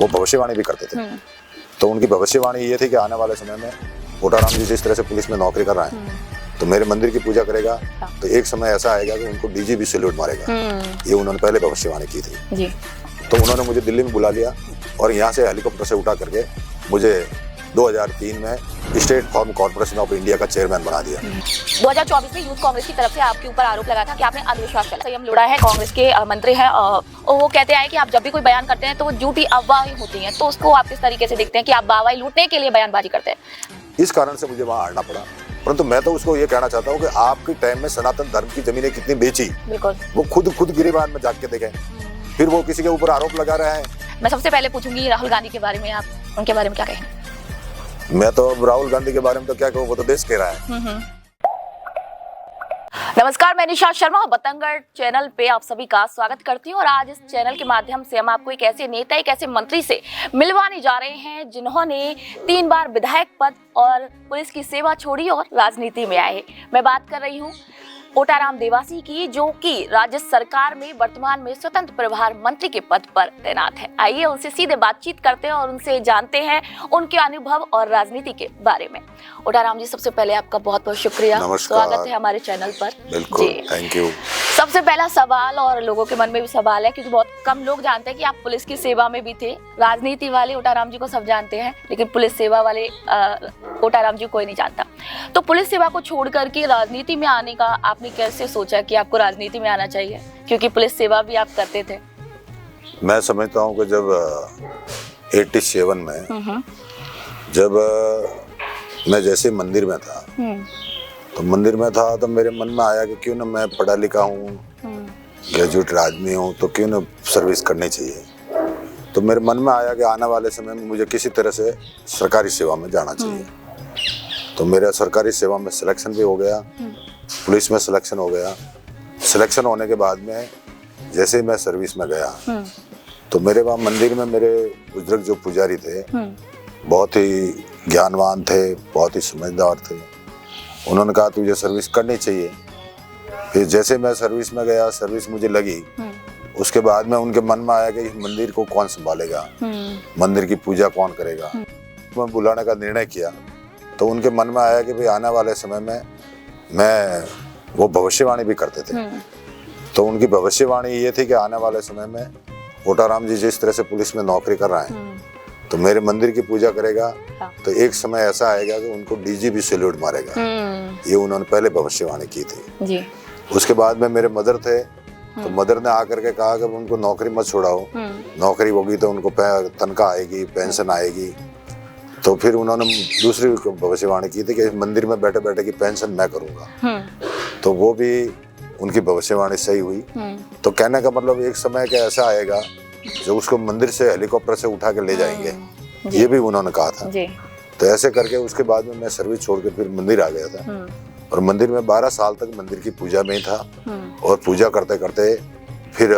वो भविष्यवाणी भी करते थे। तो उनकी भविष्यवाणी ये थी कि आने वाले समय में ओटाराम जी जिस तरह से पुलिस में नौकरी कर रहे हैं तो मेरे मंदिर की पूजा करेगा तो एक समय ऐसा आएगा कि उनको डीजी भी सैल्यूट मारेगा। ये उन्होंने पहले भविष्यवाणी की थी जी। तो उन्होंने मुझे दिल्ली में बुला लिया और यहाँ से हेलीकॉप्टर से उठा करके मुझे 2003 में state farm corporation of India का चेयरमैन बना दिया। 2024 में यूथ कांग्रेस की तरफ से आपके ऊपर आरोप लगा था कि आपने अंधविश्वास फैलाया। संयम लोढ़ा है, कांग्रेस के मंत्री हैं और वो कहते हैं कि आप जब भी कोई बयान करते हैं तो वो झूठी अफवाहें होती हैं, तो उसको आप किस तरीके से देखते हैं कि आप वाहवाही लूटने के लिए बयानबाजी करते हैं? इस कारण से मुझे वहाँ हारना पड़ा, परंतु मैं तो उसको ये कहना चाहता हूँ कि आपके टाइम में सनातन धर्म की जमीनें कितनी बेची, बिल्कुल वो खुद गिरिबान में जाके देखें, फिर वो किसी के ऊपर आरोप लगा रहे हैं। मैं सबसे पहले पूछूंगी राहुल गांधी के बारे में, आप उनके बारे में क्या कहेंगे? मैं तो राहुल गांधी के बारे में तो क्या कहूँ, वो तो देश कह रहा है। नमस्कार, मैं निशा शर्मा बतंगड़ चैनल पे आप सभी का स्वागत करती हूँ और आज इस चैनल के माध्यम से हम आपको एक ऐसे नेता, एक ऐसे मंत्री से मिलवाने जा रहे हैं जिन्होंने 3 बार विधायक पद और पुलिस की सेवा छोड़ी और राजनीति में आए। मैं बात कर रही हूँ ओटाराम देवासी की, जो कि राज्य सरकार में वर्तमान में स्वतंत्र प्रभार मंत्री के पद पर तैनात है। आइए उनसे सीधे बातचीत करते हैं और उनसे जानते हैं उनके अनुभव और राजनीति के बारे में। ओटाराम जी, सबसे पहले आपका बहुत बहुत शुक्रिया, स्वागत है हमारे चैनल पर। बिल्कुल, थैंक यू। सबसे पहला सवाल, और लोगों के मन में भी सवाल है क्योंकि बहुत कम लोग जानते हैं कि आप पुलिस की सेवा में भी थे। राजनीति वाले ओटाराम जी को सब जानते हैं, लेकिन पुलिस सेवा वाले ओटाराम जी कोई नहीं जानता। तो पुलिस सेवा को छोड़ करके राजनीति में आने का आपने कैसे सोचा कि आपको राजनीति में आना चाहिए, क्योंकि पुलिस सेवा भी आप करते थे? मैं समझता हूँ कि जब 87 में जब मैं जैसे मंदिर में था तो मेरे मन में आया कि क्यों ना मैं पढ़ा लिखा हूँ, ग्रेजुएट आदमी हूँ, तो क्यों ना सर्विस करनी चाहिए। तो मेरे मन में आया कि आने वाले समय में मुझे किसी तरह से सरकारी सेवा में जाना चाहिए। तो मेरा सरकारी सेवा में सिलेक्शन भी हो गया, पुलिस में सिलेक्शन हो गया। सिलेक्शन होने के बाद में जैसे मैं सर्विस में गया तो मेरे वहाँ मंदिर में मेरे बुजुर्ग जो पुजारी थे बहुत ही ज्ञानवान थे, बहुत ही समझदार थे। उन्होंने कहा तुझे सर्विस करनी चाहिए। फिर जैसे मैं सर्विस में गया, सर्विस मुझे लगी, उसके बाद में उनके मन में आया कि इस मंदिर को कौन संभालेगा, मंदिर की पूजा कौन करेगा। मैं बुलाने का निर्णय किया तो उनके मन में आया कि भाई आने वाले समय में मैं, वो भविष्यवाणी भी करते थे, तो उनकी भविष्यवाणी ये थी कि आने वाले समय में ओटाराम जी जिस तरह से पुलिस में नौकरी कर रहे हैं तो मेरे मंदिर की पूजा करेगा तो एक समय ऐसा आएगा कि उनको डीजी भी सैल्यूट मारेगा। ये उन्होंने पहले भविष्यवाणी की थी जी। उसके बाद में मेरे मदर थे तो मदर ने आकर के कहा कि उनको नौकरी मत छुड़ाओ, नौकरी होगी तो उनको तनख्वाह आएगी, पेंशन आएगी। तो फिर उन्होंने दूसरी भविष्यवाणी की थी कि मंदिर में बैठे बैठे की पेंशन मैं करूंगा। तो वो भी उनकी भविष्यवाणी सही हुई। तो कहने का मतलब एक समय का ऐसा आएगा जो उसको मंदिर से हेलीकॉप्टर से उठा के ले जाएंगे, ये भी उन्होंने कहा था जी। तो ऐसे करके उसके बाद में मैं सर्विस छोड़ के फिर मंदिर आ गया था और मंदिर में 12 साल तक मंदिर की पूजा में ही था। और पूजा करते करते फिर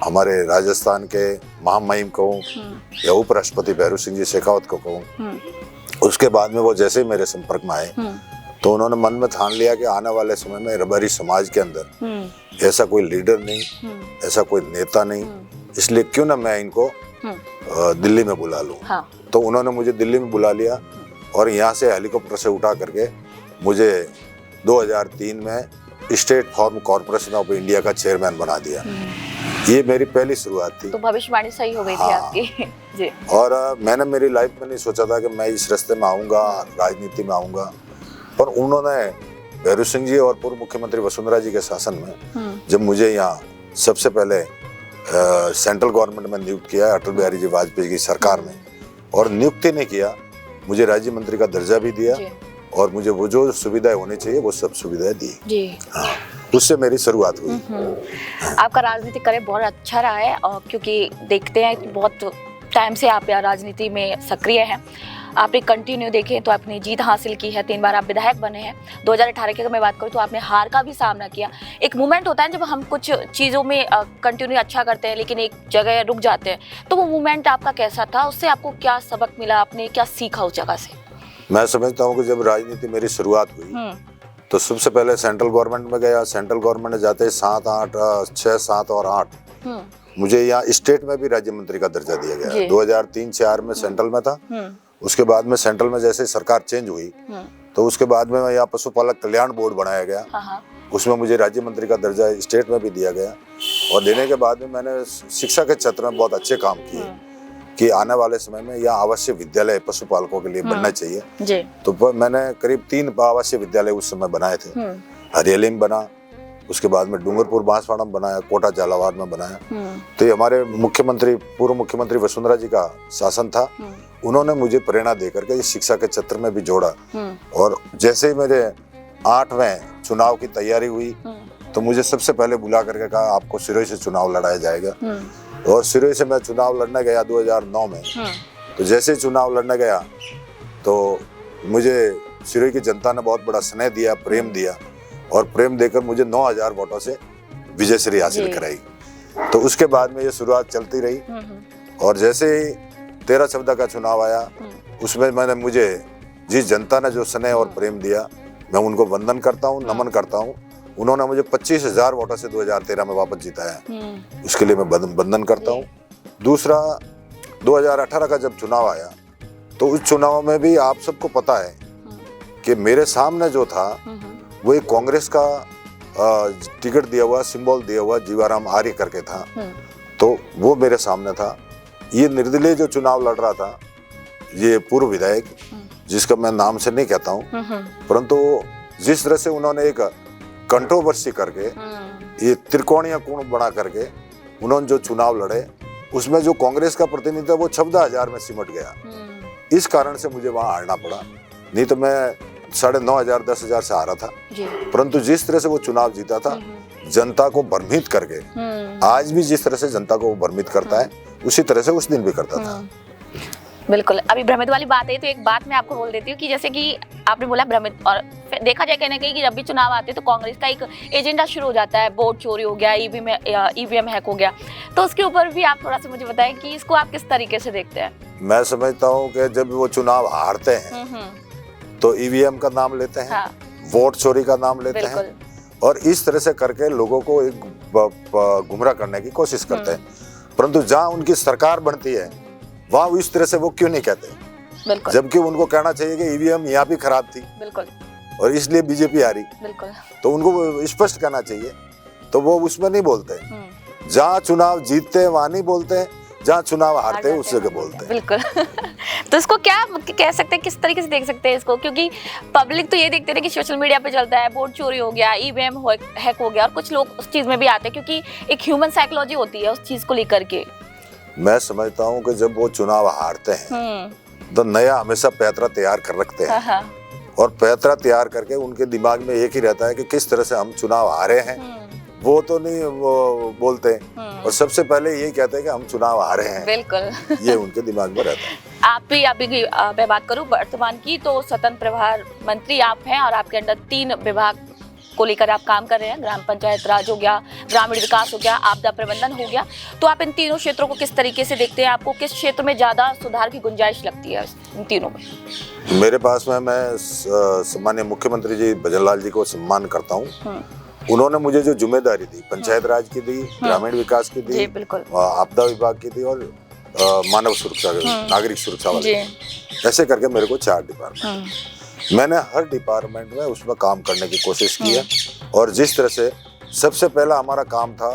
हमारे राजस्थान के महामहिम कहूँ या उपराष्ट्रपति भैरू सिंह जी शेखावत को कहूँ, उसके बाद में वो जैसे ही मेरे संपर्क में आए तो उन्होंने मन में ठान लिया कि आने वाले समय में रबारी समाज के अंदर ऐसा कोई लीडर नहीं, ऐसा कोई नेता नहीं, इसलिए क्यों ना मैं इनको दिल्ली में बुला लूं। तो उन्होंने मुझे दिल्ली में बुला लिया और यहाँ से हेलीकॉप्टर से उठा करके मुझे 2003 में state farm corporation of India का चेयरमैन बना दिया। ये मेरी पहली शुरुआत थी। तो भविष्यवाणी सही हो गई थी आपकी जी। और मैंने मेरी लाइफ में नहीं सोचा था कि मैं इस रास्ते में आऊँगा, राजनीति में आऊँगा, पर उन्होंने भैरू सिंह जी और पूर्व मुख्यमंत्री वसुंधरा जी के शासन में जब मुझे यहाँ सबसे पहले सेंट्रल गवर्नमेंट में नियुक्त किया, अटल बिहारी जी वाजपेयी की सरकार में, और नियुक्ति नहीं किया, मुझे राज्य मंत्री का दर्जा भी दिया और मुझे वो जो सुविधाएं होनी चाहिए वो सब सुविधाएं दी जी। हाँ, उससे मेरी शुरुआत हुई। आपका राजनीतिक करियर बहुत अच्छा रहा है और क्योंकि देखते हैं कि बहुत टाइम से आप राजनीति में सक्रिय हैं। आपने कंटिन्यू देखें तो आपने जीत हासिल की है, 3 बार आप विधायक बने हैं। 2018 की अगर मैं बात करूँ तो आपने हार का भी सामना किया। एक मोमेंट होता है जब हम कुछ चीज़ों में कंटिन्यू अच्छा करते हैं लेकिन एक जगह रुक जाते हैं, तो वो मोमेंट आपका कैसा था? उससे आपको क्या सबक मिला, आपने क्या सीखा उस जगह से? मैं समझता हूँ कि जब राजनीति मेरी शुरुआत हुई तो सबसे पहले सेंट्रल गवर्नमेंट में गया। सेंट्रल गवर्नमेंट में जाते 6, 7 और 8 मुझे यहाँ स्टेट में भी राज्य मंत्री का दर्जा दिया गया। जी। 2003-04 में सेंट्रल में था। उसके बाद में सेंट्रल में जैसे सरकार चेंज हुई तो उसके बाद में यहाँ पशुपालक कल्याण बोर्ड बनाया गया। उसमें मुझे राज्य मंत्री का दर्जा स्टेट में भी दिया गया और देने के बाद में मैंने शिक्षा के क्षेत्र में बहुत अच्छे काम किए कि आने वाले समय में यहाँ आवासीय विद्यालय पशुपालकों के लिए बनना चाहिए जी। तो मैंने करीब 3 आवासीय विद्यालय उस समय बनाए थे। हरियाली में बना, उसके बाद में डूंगरपुर बांसवाड़ा में बनाया, कोटा झालावाड़ में बनाया। तो ये हमारे पूर्व मुख्यमंत्री वसुंधरा जी का शासन था। उन्होंने मुझे प्रेरणा देकर के शिक्षा के क्षेत्र में भी जोड़ा और जैसे ही मेरे 8वें चुनाव की तैयारी हुई तो मुझे सबसे पहले बुला करके कहा आपको सिरोही से चुनाव लड़ाया जाएगा और सिरोही से मैं चुनाव लड़ने गया 2009 में। तो जैसे ही चुनाव लड़ने गया तो मुझे सिरोही की जनता ने बहुत बड़ा स्नेह दिया, प्रेम दिया और प्रेम देकर मुझे 9000 वोटों से विजयश्री हासिल कराई। तो उसके बाद में ये शुरुआत चलती रही और जैसे ही 13-14 का चुनाव आया उसमें मुझे जिस जनता ने जो स्नेह और प्रेम दिया मैं उनको वंदन करता हूँ, नमन करता हूँ। उन्होंने मुझे 25,000 वोटों से 2013 में वापस जिताया, उसके लिए मैं वंदन करता हूँ। दूसरा 2018 का जब चुनाव आया तो उस चुनाव में भी आप सबको पता है कि मेरे सामने जो था वो एक कांग्रेस का टिकट दिया हुआ, सिंबल दिया हुआ जीवाराम आर्य करके था। तो वो मेरे सामने था। ये निर्दलीय जो चुनाव लड़ रहा था ये पूर्व विधायक जिसका मैं नाम से नहीं कहता हूँ, परंतु जिस तरह से उन्होंने एक कंट्रोवर्सी करके ये त्रिकोणीय कोण बना करके उन्होंने जो चुनाव लड़े उसमें जो कांग्रेस का प्रतिनिधि था वो 14,000 में सिमट गया। इस कारण से मुझे वहां हारना पड़ा, नहीं तो मैं 9,500 10,000 से हारा था। परंतु जिस तरह से वो चुनाव जीता था जनता को भ्रमित करके, आज भी जिस तरह से जनता को भ्रमित करता है उसी तरह से उस दिन भी करता था। बिल्कुल। अभी भ्रमित वाली बात है तो एक बात मैं आपको बोल देती हूँ कि जैसे कि आपने बोला भ्रमित, और देखा जाए कहने कहीं कि जब भी चुनाव आते तो कांग्रेस का एक एजेंडा शुरू हो जाता है, वोट चोरी हो गया, ईवीएम हैक हो गया, तो उसके ऊपर भी आप थोड़ा सा मुझे बताएं कि इसको आप किस तरीके से देखते हैं। मैं समझता हूँ कि जब वो चुनाव हारते हैं तो ईवीएम का नाम लेते हैं, वोट चोरी का नाम लेते हैं और इस तरह से करके लोगों को एक गुमराह करने की कोशिश करते हैं। परंतु जहाँ उनकी सरकार बनती है वहाँ इस तरह से वो क्यों नहीं कहते, जबकि उनको कहना चाहिए कि ईवीएम यहाँ भी खराब थी और इसलिए बीजेपी हारी, तो उनको वो स्पष्ट कहना चाहिए। तो वो उसमें नहीं बोलते, जहाँ चुनाव जीतते हैं वहाँ नहीं बोलते हैं, जहाँ चुनाव हारते हैं उस जगह बोलते हैं। बिल्कुल। तो इसको क्या कह सकते हैं, किस तरीके से देख सकते हैं इसको, क्योंकि पब्लिक तो ये देखते हैं कि सोशल मीडिया पे चलता है वोट चोरी हो गया, ईवीएम हैक हो गया, और कुछ लोग उस चीज में भी आते हैं क्योंकि एक ह्यूमन साइकोलॉजी होती है उस चीज को लेकर के। मैं समझता हूँ कि जब वो चुनाव हारते हैं तो नया हमेशा पैतरा तैयार कर रखते हैं और पैतरा तैयार करके उनके दिमाग में एक ही रहता है कि किस तरह से हम चुनाव हारे हैं, वो तो नहीं वो बोलते और सबसे पहले यही कहते हैं कि हम चुनाव हारे हैं। बिल्कुल। ये उनके दिमाग में रहता है। आप भी अभी मैं बात करूं वर्तमान की तो स्वतंत्र प्रभार मंत्री आप हैं और आपके अंदर 3 विभाग को लेकर आप काम कर रहे हैं, ग्राम पंचायत राज हो गया, ग्रामीण विकास हो गया, आपदा प्रबंधन हो गया। तो आप इन तीनों क्षेत्रों को किस तरीके से देखते हैं, आपको किस क्षेत्र में ज्यादा सुधार की गुंजाइश लगती है इन तीनों में? मेरे पास में मैं सम्माननीय मुख्यमंत्री जी भजनलाल जी को सम्मान करता हूँ। उन्होंने मुझे जो जिम्मेदारी दी, पंचायत राज की दी, ग्रामीण विकास की दी, आपदा विभाग की दी और मानव सुरक्षा, नागरिक सुरक्षा वाली, ऐसे करके मेरे को 4 डिपार्टमेंट, मैंने हर डिपार्टमेंट में उसमें काम करने की कोशिश की है। और जिस तरह से सबसे पहला हमारा काम था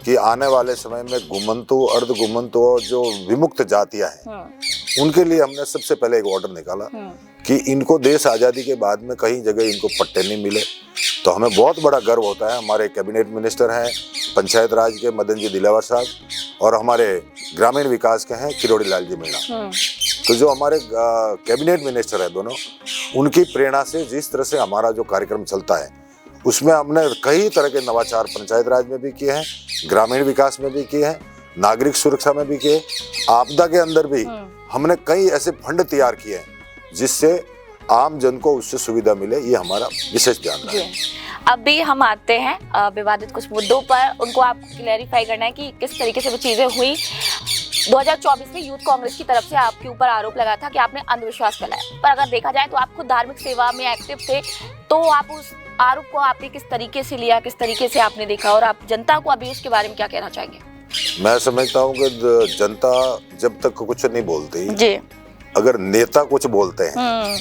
कि आने वाले समय में घुमंतु, अर्ध घुमंतु और जो विमुक्त जातियां हैं उनके लिए हमने सबसे पहले एक ऑर्डर निकाला कि इनको देश आज़ादी के बाद में कहीं जगह इनको पट्टे नहीं मिले। तो हमें बहुत बड़ा गर्व होता है, हमारे कैबिनेट मिनिस्टर हैं पंचायत राज के मदन जी दिलावर साहब और हमारे ग्रामीण विकास के हैं किरोड़ी लाल जी मीणा। तो जो हमारे कैबिनेट मिनिस्टर है दोनों, उनकी प्रेरणा से जिस तरह से हमारा जो कार्यक्रम चलता है उसमें हमने कई तरह के नवाचार पंचायत राज में भी किए हैं, ग्रामीण विकास में भी किए हैं, नागरिक सुरक्षा में भी किए, आपदा के अंदर भी हमने कई ऐसे फंड तैयार किए हैं जिससे आम जन को उससे सुविधा मिले। ये हमारा विशेष ध्यान है। अब भी हम आते हैं विवादित कुछ मुद्दों पर, उनको आप क्लैरिफाई करना है कि किस तरीके से वो चीजें हुई। 2024 में यूथ कांग्रेस की तरफ से आपके ऊपर आरोप लगा था कि आपने अंधविश्वास फैलाया, पर अगर देखा जाए तो आप खुद धार्मिक सेवा में एक्टिव थे, तो आप उस आरोप को आपने किस तरीके से लिया, किस तरीके से आपने देखा और आप जनता को अभी उसके बारे में क्या कहना चाहेंगे? मैं समझता हूँ कि जनता जब तक कुछ नहीं बोलती, जी अगर नेता कुछ बोलते हैं,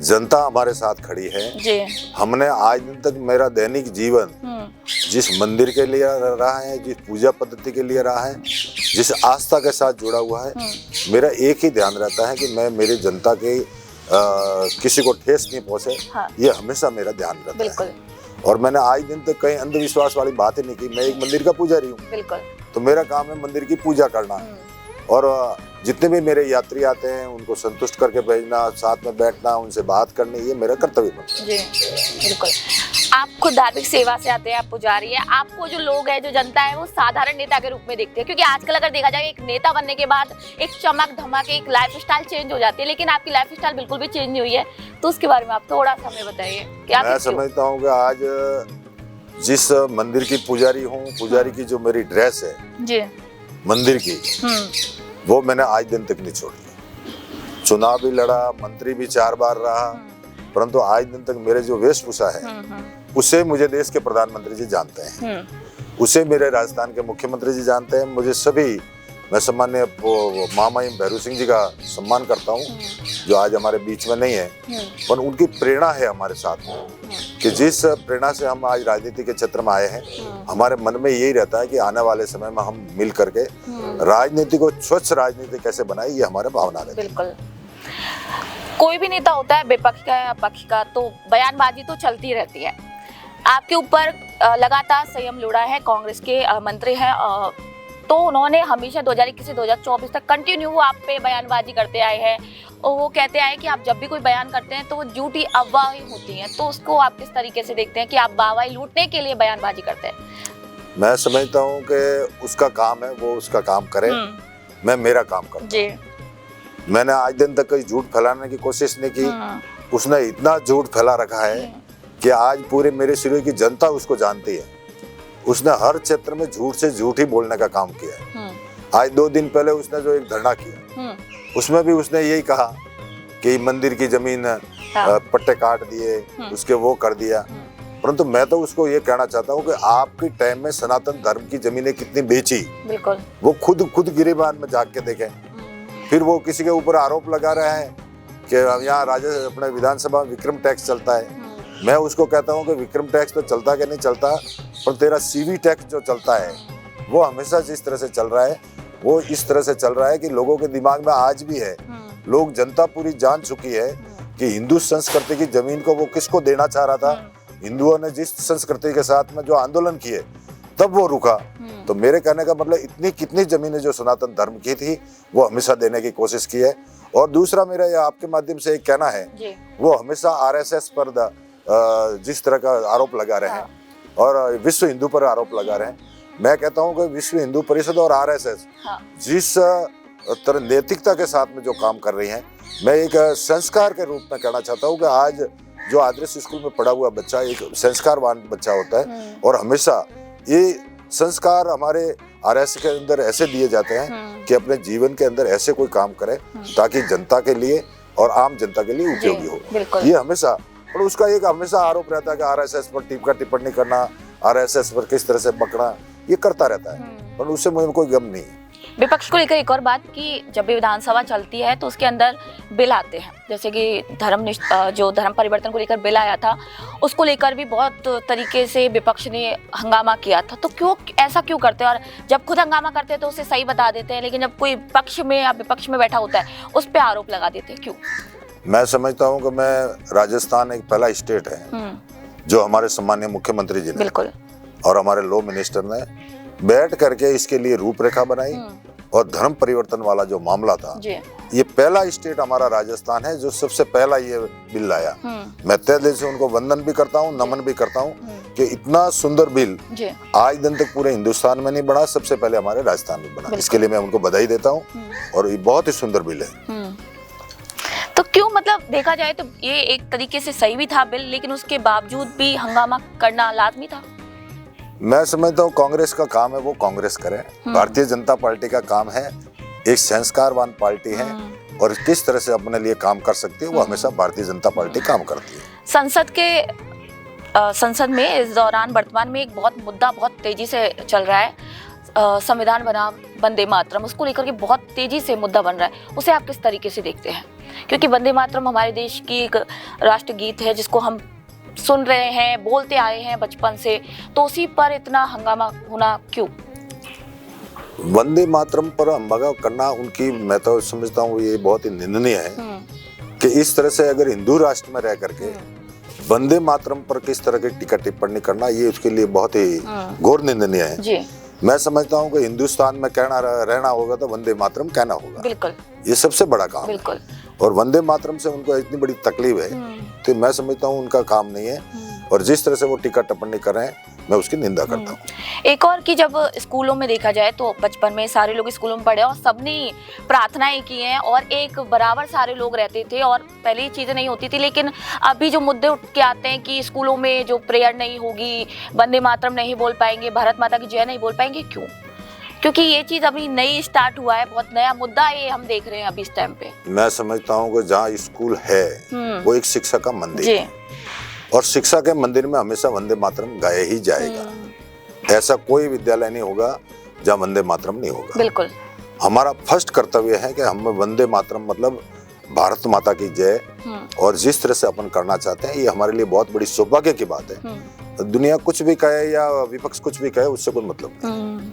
जनता हमारे साथ खड़ी है। जी हमने आज दिन तक मेरा दैनिक जीवन जिस मंदिर के लिए रहा है, जिस पूजा पद्धति के लिए रहा है, जिस आस्था के साथ जुड़ा हुआ है, मेरा एक ही ध्यान रहता है कि मैं मेरी जनता के किसी को ठेस नहीं पहुंचे। हाँ। ये हमेशा मेरा ध्यान रहता बिल्कुल है। और मैंने आज दिन तक कहीं अंधविश्वास वाली बात ही नहीं की। मैं एक मंदिर का पुजारी हूँ, बिल्कुल। तो मेरा काम है मंदिर की पूजा करना, और जितने भी मेरे यात्री आते हैं उनको संतुष्ट करके भेजना, साथ में बैठना, उनसे बात करनी, ये मेरा कर्तव्य बनता है। जी बिल्कुल। आप खुद धार्मिक सेवा से आते हैं, आप पुजारी है, आपको जो लोग है, जो जनता है, वो साधारण नेता के रूप में देखते हैं, क्योंकि आजकल अगर देखा जाए एक नेता बनने के बाद एक चमक धमक, एक लाइफस्टाइल चेंज हो जाती है, लेकिन आपकी लाइफस्टाइल बिल्कुल भी चेंज नहीं हुई है। तो उसके बारे में आप थोड़ा सा हमें बताइए कि आप मैं समझता हूँ कि आज जिस मंदिर की पुजारी हूँ, पुजारी की जो मेरी ड्रेस है जी मंदिर की, वो मैंने आज दिन तक नहीं छोड़ी। चुनाव भी लड़ा, मंत्री भी 4 बार रहा, परंतु आज दिन तक मेरे जो वेशभूषा है उसे मुझे देश के प्रधानमंत्री जी जानते हैं, उसे मेरे राजस्थान के मुख्यमंत्री जी जानते हैं। मुझे सभी, मैं सम्मान्य महामहिम भैरू सिंह जी का सम्मान करता हूँ, जो आज हमारे बीच में नहीं है, पर उनकी प्रेरणा है हमारे साथ में, कि जिस प्रेरणा से हम आज राजनीति के क्षेत्र में आए हैं, हमारे मन में यही रहता है कि आने वाले समय में हम मिल करके राजनीति को स्वच्छ राजनीति कैसे बनाए, ये हमारे भावना रहती है। बिल्कुल। कोई भी नेता होता है, विपक्ष का या पक्ष का, तो बयानबाजी तो चलती रहती है। आपके ऊपर लगातार संयम लोड़ा है, कांग्रेस के मंत्री हैं, तो उन्होंने हमेशा 2021 से 2024 तक कंटिन्यू आप पे बयानबाजी करते आए हैं, और वो कहते आए कि आप जब भी कोई बयान करते हैं तो वो झूठी अफवाहें होती हैं। तो उसको आप किस तरीके से देखते हैं कि आप वाहवाही लूटने के लिए बयानबाजी करते हैं? मैं समझता हूँ कि उसका काम है, वो उसका काम करे, मैं मेरा काम करता हूँ। जी। मैंने आज दिन तक कोई झूठ फैलाने की कोशिश नहीं की। उसने इतना झूठ फैला रखा है कि आज पूरे मेरे सिरे की जनता उसको जानती है। उसने हर क्षेत्र में झूठ से झूठ ही बोलने का काम किया है। आज 2 दिन पहले उसने जो एक धरना किया, उसमें भी उसने यही कहा कि मंदिर की जमीन पट्टे काट दिए, उसके वो कर दिया। परंतु मैं तो उसको ये कहना चाहता हूँ कि आपके टाइम में सनातन धर्म की जमीनें कितनी बेची, बिल्कुल, वो खुद गिरेबान में जाग के देखें। फिर वो किसी के ऊपर आरोप लगा रहा है कि यहाँ अपने विधानसभा में विक्रम टैक्स चलता है। मैं उसको कहता हूँ कि विक्रम टैक्स तो चलता कि नहीं चलता, पर तेरा सीवी टैक्स जो चलता है वो हमेशा जिस तरह से चल रहा है, वो इस तरह से चल रहा है कि लोगों के दिमाग में आज भी है। लोग, जनता पूरी जान चुकी है कि हिंदू संस्कृति की जमीन को वो किसको देना चाह रहा था। हिंदुओं ने जिस संस्कृति के साथ में जो आंदोलन किए, तब वो रुका। तो मेरे कहने का मतलब, इतनी कितनी जमीनें जो सनातन धर्म की थी वो हमेशा देने की कोशिश की है। और दूसरा मेरा ये आपके माध्यम से एक कहना है, वो हमेशा आरएसएस पर जिस तरह का आरोप लगा रहे हैं और विश्व हिंदू पर आरोप लगा रहे हैं, मैं कहता हूं कि विश्व हिंदू परिषद और आरएसएस जिस तरह नैतिकता के साथ में जो काम कर रही हैं, मैं एक संस्कार के रूप में कहना चाहता हूं कि आज जो आदर्श स्कूल में पढ़ा हुआ बच्चा एक संस्कारवान बच्चा होता है, और हमेशा ये संस्कार हमारे आरएसएस के अंदर ऐसे दिए जाते हैं कि अपने जीवन के अंदर ऐसे कोई काम करे ताकि जनता के लिए और आम जनता के लिए उपयोगी हो। ये हमेशा, और उसका एक हमेशा आरोप रहता है कि आरएसएस पर टीका टिप्पणी करना, आरएसएस पर किस तरह से पकड़ा, ये करता रहता है, पर उससे मुझे कोई गम नहीं है। विपक्ष को लेकर एक और बात कि जब भी विधानसभा चलती है तो उसके अंदर बिल आते हैं, जैसे कि जो धर्म परिवर्तन को लेकर बिल आया था, उसको लेकर भी बहुत तरीके से विपक्ष ने हंगामा किया था। तो क्यों ऐसा क्यों करते हैं? और जब खुद हंगामा करते हैं तो उसे सही बता देते हैं, लेकिन जब कोई पक्ष में या विपक्ष में बैठा होता है उस पर आरोप लगा देते हैं, क्यों? मैं समझता हूँ कि मैं राजस्थान एक पहला स्टेट है जो हमारे सम्मानीय मुख्यमंत्री जी ने, बिल्कुल, और हमारे लॉ मिनिस्टर ने बैठ करके इसके लिए रूपरेखा बनाई, और धर्म परिवर्तन वाला जो मामला था, ये पहला स्टेट हमारा राजस्थान है जो सबसे पहला ये बिल लाया। मैं तहे दिल से उनको वंदन भी करता हूँ, नमन भी करता हूँ कि इतना सुंदर बिल आज दिन तक पूरे हिंदुस्तान में नहीं बना, सबसे पहले हमारे राजस्थान में बना। इसके लिए मैं उनको बधाई देता हूँ, और ये बहुत ही सुंदर बिल है। तो क्यों, मतलब देखा जाए तो ये एक तरीके से सही भी था बिल, लेकिन उसके बावजूद भी हंगामा करना लाजमी था? मैं समझता हूँ कांग्रेस का काम है वो कांग्रेस करे, भारतीय जनता पार्टी का काम है, एक संस्कारवान पार्टी है, और किस तरह से अपने लिए काम कर सकती है वो हमेशा भारतीय जनता पार्टी काम करती है। संसद में इस दौरान वर्तमान में एक बहुत मुद्दा बहुत तेजी से चल रहा है, संविधान बना वंदे मातरम, उसको लेकर के बहुत तेजी से मुद्दा बन रहा है, उसे आप किस तरीके से देखते हैं? क्योंकि वंदे मातरम हमारे देश की एक राष्ट्रगीत है जिसको हम सुन रहे हैं, बोलते आए हैं बचपन से, तो उसी पर इतना हंगामा होना क्यों? वंदे मातरम पर हंगामा करना उनकी, मैं तो समझता हूँ ये बहुत ही निंदनीय है कि इस तरह से अगर हिंदू राष्ट्र में रह करके वंदे मातरम पर किस तरह की टीका टिप्पणी करना, ये उसके लिए बहुत ही घोर निंदनीय है जी। मैं समझता हूँ कि हिंदुस्तान में रहना होगा तो वंदे मातरम कहना होगा। बिल्कुल, ये सबसे बड़ा काम बिल्कुल। और वंदे मातरम से उनको इतनी बड़ी तकलीफ है तो मैं समझता हूँ उनका काम नहीं है, और जिस तरह से वो टीका टिप्पणी कर रहे हैं मैं उसकी निंदा करता हूँ। एक और कि जब स्कूलों में देखा जाए तो बचपन में सारे लोग स्कूलों में पढ़े और सबने प्रार्थनाएं की हैं और एक बराबर सारे लोग रहते थे, और पहले ये चीज़ें नहीं होती थी, लेकिन अभी जो मुद्दे उठ के आते हैं कि स्कूलों में जो प्रेयर नहीं होगी, वंदे मातरम नहीं बोल पाएंगे, भारत माता की जय नहीं बोल पाएंगे, क्यों? क्योंकि ये चीज़ अभी नई स्टार्ट हुआ है, बहुत नया मुद्दा ये हम देख रहे हैं अभी इस टाइम पे। मैं समझता हूँ कि जहाँ स्कूल है वो एक शिक्षा का मंदिर है, और शिक्षा के मंदिर में हमेशा वंदे मातरम गाया ही जाएगा। ऐसा कोई विद्यालय नहीं होगा जहाँ वंदे मातरम नहीं होगा। बिल्कुल। हमारा फर्स्ट कर्तव्य है कि हम वंदे मातरम मतलब भारत माता की जय, और जिस तरह से अपन करना चाहते हैं ये हमारे लिए बहुत बड़ी सौभाग्य की बात है। दुनिया कुछ भी कहे या विपक्ष कुछ भी कहे उससे कोई मतलब नहीं।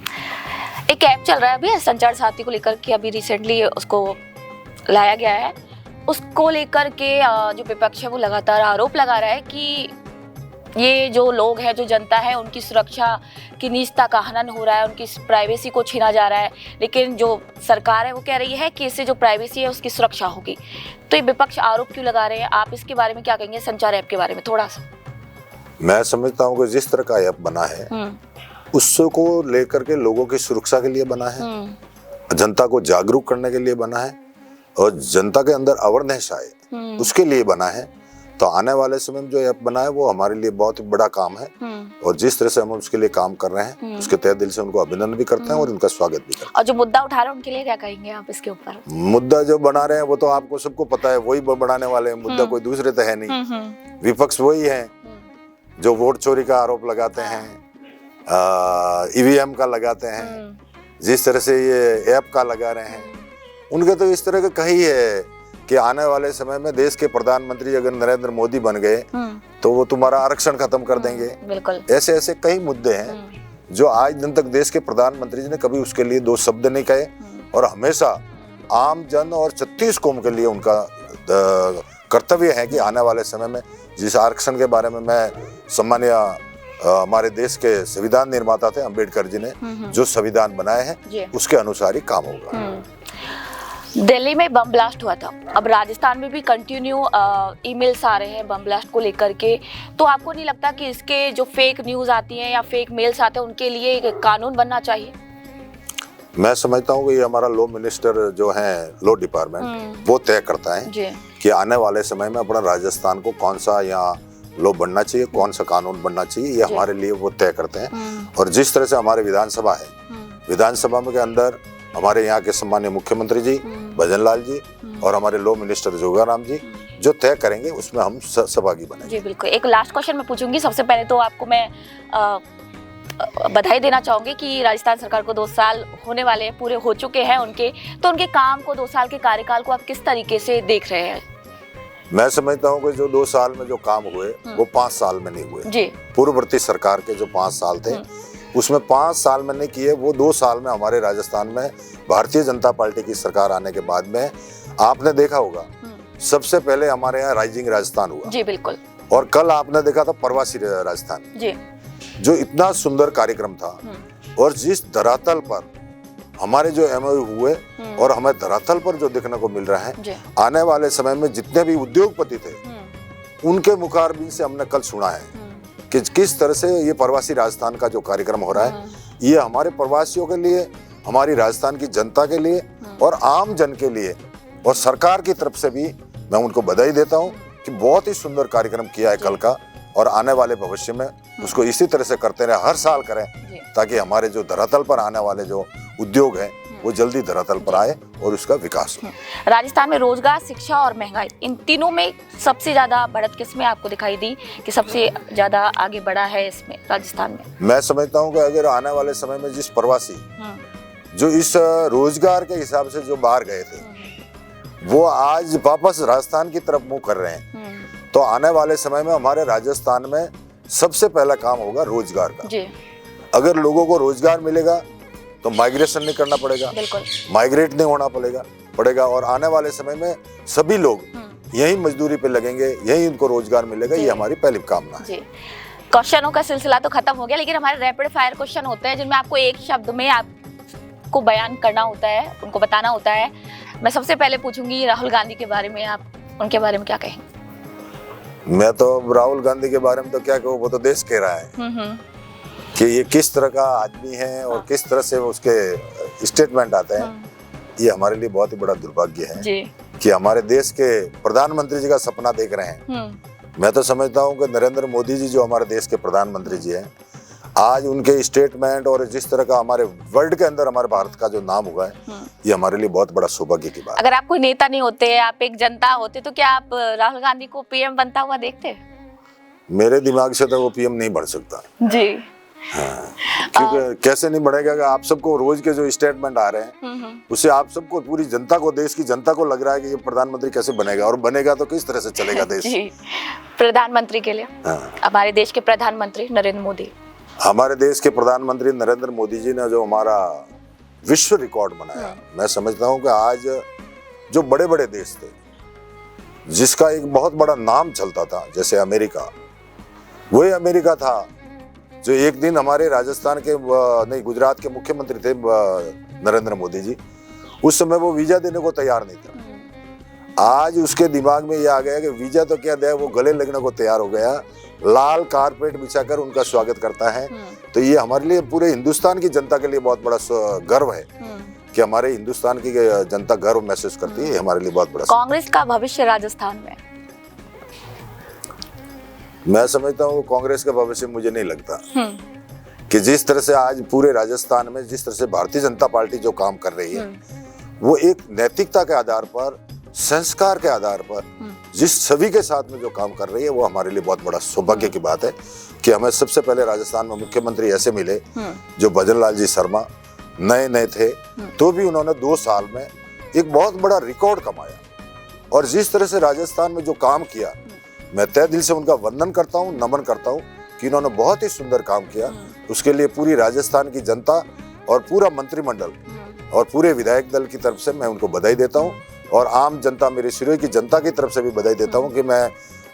एक ऐप चल रहा है अभी संचार साथी को लेकर के, अभी रिसेंटली उसको लाया गया है, उसको लेकर के जो विपक्ष है वो लगातार आरोप लगा रहा है कि ये जो लोग हैं, जो जनता है, उनकी सुरक्षा की निजता का हनन हो रहा है, उनकी प्राइवेसी को छीना जा रहा है, लेकिन जो सरकार है वो कह रही है कि इससे जो प्राइवेसी है उसकी सुरक्षा होगी। तो ये विपक्ष आरोप क्यों लगा रहे हैं? आप इसके बारे में क्या कहेंगे, संचार ऐप के बारे में थोड़ा सा? मैं समझता हूँ कि जिस तरह का ऐप बना है उसको लेकर के लोगों की सुरक्षा के लिए बना है, जनता को जागरूक करने के लिए बना है, और जनता के अंदर अवेयरनेस आए उसके लिए बना है। तो आने वाले समय में जो ऐप बना है वो हमारे लिए बहुत ही बड़ा काम है, और जिस तरह से हम उसके लिए काम कर रहे हैं उसके तहे दिल से उनको अभिनंदन भी करते हैं और उनका स्वागत भी करते हैं। और जो मुद्दा उठा रहे हैं उनके लिए क्या कहेंगे आप इसके ऊपर? मुद्दा जो बना रहे हैं वो तो आपको सबको पता है, वही बनाने वाले हैं, मुद्दा कोई दूसरे तो है नहीं। विपक्ष वही है जो वोट चोरी का आरोप लगाते हैं, ईवीएम का लगाते हैं, जिस तरह से ये ऐप का लगा रहे हैं। उनके तो इस तरह का कही है कि आने वाले समय में देश के प्रधानमंत्री अगर नरेंद्र मोदी बन गए तो वो तुम्हारा आरक्षण खत्म कर देंगे। बिल्कुल। ऐसे ऐसे कई मुद्दे हैं जो आज दिन तक देश के प्रधानमंत्री जी ने कभी उसके लिए दो शब्द नहीं कहे, और हमेशा आम जन और 36 कौम के लिए उनका कर्तव्य है कि आने वाले समय में जिस आरक्षण के बारे में मैं सम्मानीय हमारे देश के संविधान निर्माता थे अंबेडकर जी ने जो संविधान बनाए हैं उसके अनुसार ही काम होगा। दिल्ली में बम ब्लास्ट हुआ था, अब राजस्थान में भी कंटिन्यू ईमेल्स आ रहे हैं बम ब्लास्ट को लेकर के, तो आपको नहीं लगता कि इसके जो फेक न्यूज़ आती हैं या फेक मेल्स आते हैं उनके लिए एक कानून बनना चाहिए? मैं समझता हूँ कि ये हमारा लॉ मिनिस्टर जो है, लॉ डिपार्टमेंट, वो तय करता है कि आने वाले समय में अपना राजस्थान को कौन सा यहाँ लॉ बनना चाहिए, कौन सा कानून बनना चाहिए, ये हमारे लिए वो तय करते हैं। और जिस तरह से हमारे विधानसभा है, विधानसभा के अंदर हमारे यहाँ के सम्मानीय मुख्यमंत्री जी भजन लाल जी और हमारे लॉ मिनिस्टर जोगाराम जी जो तय करेंगे उसमें हम सहभागी बनेंगे। जी बिल्कुल। एक लास्ट क्वेश्चन मैं पूछूंगी, सबसे पहले तो आपको मैं बधाई देना चाहूंगी कि राजस्थान सरकार को 2 साल होने वाले हैं, पूरे हो चुके हैं उनके, तो उनके काम को, 2 साल के कार्यकाल को आप किस तरीके से देख रहे हैं? मैं समझता हूँ कि जो 2 साल में जो काम हुए वो 5 साल में नहीं हुए जी। पूर्ववर्ती सरकार के जो 5 साल थे उसमें 5 साल में नहीं किए, वो 2 साल में हमारे राजस्थान में भारतीय जनता पार्टी की सरकार आने के बाद में आपने देखा होगा सबसे पहले हमारे यहाँ राइजिंग राजस्थान हुआ। जी बिल्कुल। और कल आपने देखा था प्रवासी राजस्थान जी, जो इतना सुंदर कार्यक्रम था, और जिस धरातल पर हमारे जो एमओयू हुए और हमें धरातल पर जो देखने को मिल रहा है, आने वाले समय में जितने भी उद्योगपति थे उनके मुखारबिन से हमने कल सुना है कि किस तरह से ये प्रवासी राजस्थान का जो कार्यक्रम हो रहा है ये हमारे प्रवासियों के लिए, हमारी राजस्थान की जनता के लिए और आम जन के लिए, और सरकार की तरफ से भी मैं उनको बधाई देता हूँ कि बहुत ही सुंदर कार्यक्रम किया है कल का, और आने वाले भविष्य में उसको इसी तरह से करते रहे, हर साल करें, ताकि हमारे जो धरातल पर आने वाले जो उद्योग हैं वो जल्दी धरातल पर आए और उसका विकास हो। राजस्थान में रोजगार, शिक्षा और महंगाई, इन तीनों में सबसे ज्यादा बढ़त किसमें आपको दिखाई दी कि सबसे ज्यादा आगे बढ़ा है इसमें राजस्थान में? मैं समझता हूँ कि अगर आने वाले समय में जिस प्रवासी जो इस रोजगार के हिसाब से जो बाहर गए थे वो आज वापस राजस्थान की तरफ मुंह कर रहे हैं, तो आने वाले समय में हमारे राजस्थान में सबसे पहला काम होगा रोजगार का जी। अगर लोगों को रोजगार मिलेगा तो माइग्रेशन नहीं करना पड़ेगा, माइग्रेट नहीं होना पड़ेगा और आने वाले समय में सभी लोग यही मजदूरी पे लगेंगे, यही उनको रोजगार मिलेगा। ये हमारी पहली कामना है। क्वेश्चनों का सिलसिला तो खत्म हो गया, लेकिन हमारे रैपिड फायर क्वेश्चन होते हैं जिनमें आपको एक शब्द में आपको बयान करना होता है, उनको बताना होता है। मैं सबसे पहले पूछूंगी राहुल गांधी के बारे में, आप उनके बारे में क्या कहेंगे? मैं तो राहुल गांधी के बारे में तो क्या कहूँ, वो तो देश कह रहा है कि ये किस तरह का आदमी है और किस तरह से उसके स्टेटमेंट आते हैं। ये हमारे लिए बहुत ही बड़ा दुर्भाग्य है कि हमारे देश के प्रधानमंत्री जी का सपना देख रहे हैं। मैं तो समझता हूँ कि नरेंद्र मोदी जी जो हमारे देश के प्रधानमंत्री जी हैं, आज उनके स्टेटमेंट और जिस तरह का हमारे वर्ल्ड के अंदर हमारे भारत का जो नाम हुआ है, ये हमारे लिए बहुत बड़ा सौभाग्य की बात है। अगर आप कोई नेता नहीं होते, आप एक जनता होते, तो क्या आप राहुल गांधी को पीएम बनता हुआ देखते? मेरे दिमाग से तो वो पीएम नहीं बन सकता जी। हाँ, क्योंकि कैसे नहीं बढ़ेगा कि आप सबको रोज के जो स्टेटमेंट आ रहे हैं उससे आप सबको, पूरी जनता को, देश की जनता को लग रहा है कि ये प्रधानमंत्री कैसे बनेगा और बनेगा तो किस तरह से चलेगा देश। प्रधानमंत्री के लिए हमारे देश के प्रधानमंत्री नरेंद्र मोदी, हमारे देश के प्रधानमंत्री नरेंद्र मोदी जी ने जो हमारा विश्व रिकॉर्ड बनाया, मैं समझता हूँ कि आज जो बड़े बड़े देश थे जिसका एक बहुत बड़ा नाम चलता था, जैसे अमेरिका, वही अमेरिका था जो एक दिन हमारे राजस्थान के नहीं गुजरात के मुख्यमंत्री थे नरेंद्र मोदी जी, उस समय वो वीजा देने को तैयार नहीं था। आज उसके दिमाग में ये आ गया कि वीजा तो क्या दे, वो गले लगने को तैयार हो गया, लाल कारपेट बिछाकर उनका स्वागत करता है। तो ये हमारे लिए, पूरे हिंदुस्तान की जनता के लिए बहुत बड़ा गर्व है कि हमारे हिंदुस्तान की जनता गर्व महसूस करती है। हमारे लिए बहुत बड़ा। कांग्रेस का भविष्य राजस्थान में, मैं समझता हूँ कांग्रेस का भविष्य, मुझे नहीं लगता कि जिस तरह से आज पूरे राजस्थान में जिस तरह से भारतीय जनता पार्टी जो काम कर रही है, वो एक नैतिकता के आधार पर, संस्कार के आधार पर जिस छवि के साथ में जो काम कर रही है, वो हमारे लिए बहुत बड़ा सौभाग्य की बात है कि हमें सबसे पहले राजस्थान में मुख्यमंत्री ऐसे मिले जो भजन लाल जी शर्मा नए थे, तो भी उन्होंने 2 साल में एक बहुत बड़ा रिकॉर्ड कमाया। और जिस तरह से राजस्थान में जो काम किया, मैं तहे दिल से उनका वंदन करता हूँ, नमन करता हूँ कि उन्होंने बहुत ही सुंदर काम किया। उसके लिए पूरी राजस्थान की जनता और पूरा मंत्रिमंडल और पूरे विधायक दल की तरफ से मैं उनको बधाई देता हूँ, और आम जनता, मेरे सिरोही की जनता की तरफ से भी बधाई देता हूँ कि मैं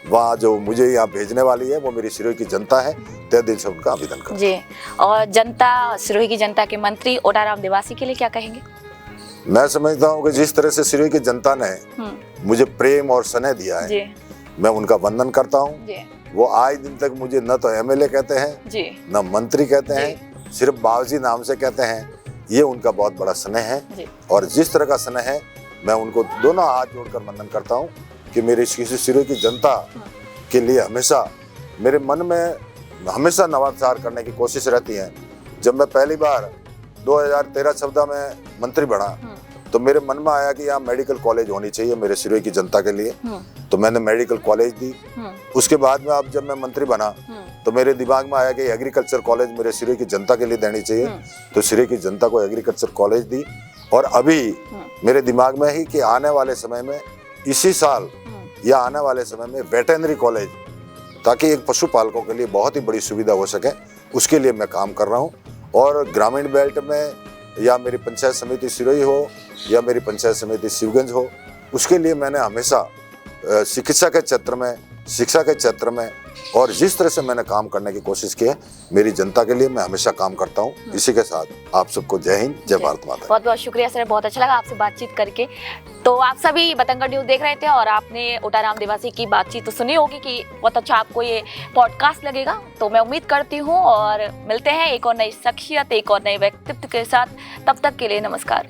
वहाँ जो मुझे यहाँ भेजने वाली है वो मेरी सिरोही की जनता है। तहे दिल से उनका अभिनंदन करता हूँ जी। और जनता, सिरोही की जनता के मंत्री ओटाराम देवासी के लिए क्या कहेंगे? मैं समझता हूँ कि जिस तरह से सिरोही की जनता ने मुझे प्रेम और स्नेह दिया है, मैं उनका वंदन करता हूँ। वो आज दिन तक मुझे न तो एमएलए कहते हैं, न मंत्री कहते हैं, सिर्फ बाबूजी नाम से कहते हैं। ये उनका बहुत बड़ा स्नेह है, और जिस तरह का स्नेह है, मैं उनको दोनों हाथ जोड़कर वंदन करता हूँ कि मेरे सिरोही की जनता के लिए हमेशा मेरे मन में हमेशा नवाचार करने की कोशिश रहती है। जब मैं पहली बार 2013-14 में मंत्री बना, तो मेरे मन में आया कि यहाँ मेडिकल कॉलेज होनी चाहिए मेरे सिरोही की जनता के लिए, तो मैंने मेडिकल कॉलेज दी। उसके बाद में अब जब मैं मंत्री बना तो मेरे दिमाग में आया कि एग्रीकल्चर कॉलेज मेरे सिरोही की जनता के लिए देनी चाहिए, तो सिरोही की जनता को एग्रीकल्चर कॉलेज दी। और अभी मेरे दिमाग में ही कि आने वाले समय में, इसी साल या आने वाले समय में वेटरनरी कॉलेज, ताकि एक पशुपालकों के लिए बहुत ही बड़ी सुविधा हो सके, उसके लिए मैं काम कर रहा हूँ। और ग्रामीण बेल्ट में, या मेरी पंचायत समिति सिरोही हो या मेरी पंचायत समिति शिवगंज हो, उसके लिए मैंने हमेशा चिकित्सा के क्षेत्र में, शिक्षा के क्षेत्र में, और जिस तरह से मैंने काम करने की कोशिश की है मेरी जनता के लिए, मैं हमेशा काम करता हूँ। इसी के साथ आप सबको जय हिंद, जय भारत माता। बहुत बहुत शुक्रिया सर, बहुत अच्छा लगा आपसे बातचीत करके। तो आप सभी बतंगड़ न्यूज़ देख रहे थे और आपने ओटाराम देवासी की बातचीत तो सुनी होगी कि बहुत अच्छा आपको ये पॉडकास्ट लगेगा, तो मैं उम्मीद करती हूँ। और मिलते हैं एक और नई शख्सियत, एक और नए व्यक्तित्व के साथ। तब तक के लिए नमस्कार।